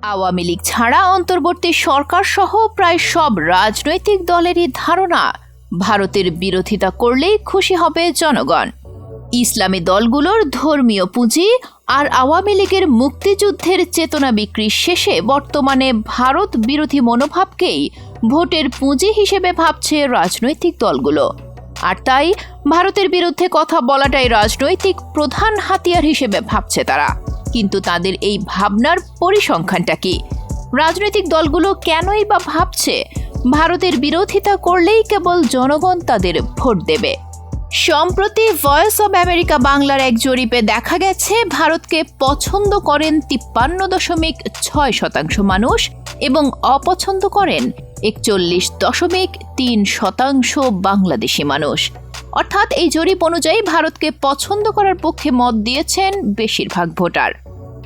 আওয়ামী লীগ ছাড়া অন্তর্বর্তী সরকার সহ প্রায় সব রাজনৈতিক দলেরই ধারণা ভারতের বিরোধিতা করলেই খুশি হবে জনগণ। ইসলামী দলগুলোর ধর্মীয় পুঁজি আর আওয়ামী লীগের মুক্তিযুদ্ধের চেতনা বিক্রি শেষে বর্তমানে ভারত বিরোধী মনোভাবকেই ভোটের পুঁজি হিসেবে ভাবছে রাজনৈতিক দলগুলো। আর তাই ভারতের বিরুদ্ধে কথা বলাটাই রাজনৈতিক প্রধান হাতিয়ার হিসেবে ভাবছে তারা। কিন্তু তাদের এই ভাবনার পরিসংখ্যানটা কি? রাজনৈতিক দলগুলো কেনই বা ভাবছে ভারতের বিরোধিতা করলেই কেবল জনগণ তাদের ভোট দেবে? সম্প্রতি ভয়েস অব আমেরিকা বাংলার এক জরিপে দেখা গেছে ভারতকে পছন্দ করেন 53.6% মানুষ এবং অপছন্দ করেন 41.3% বাংলাদেশি মানুষ। অর্থাৎ এই জরিপ অনুযায়ী ভারতকে পছন্দ করার পক্ষে মত দিয়েছেন বেশিরভাগ ভোটার।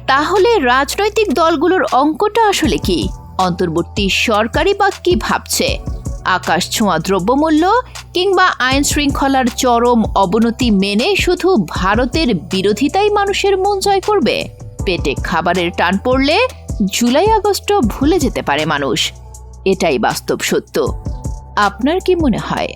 তাহলে রাজনৈতিক দলগুলোর অঙ্কটা আসলে কি? অন্তর্বর্তী সরকারই বা কি ভাবছে? আকাশ ছোঁয়া দ্রব্যমূল্য কিংবা আইন শৃঙ্খলার চরম অবনতি মেনে শুধু ভারতের বিরোধিতাই মানুষের মন জয় করবে? পেটে খাবারের টান পড়লে জুলাই আগস্ট ভুলে যেতে পারে মানুষ। এটাই বাস্তব সত্য। আপনার কি মনে হয়?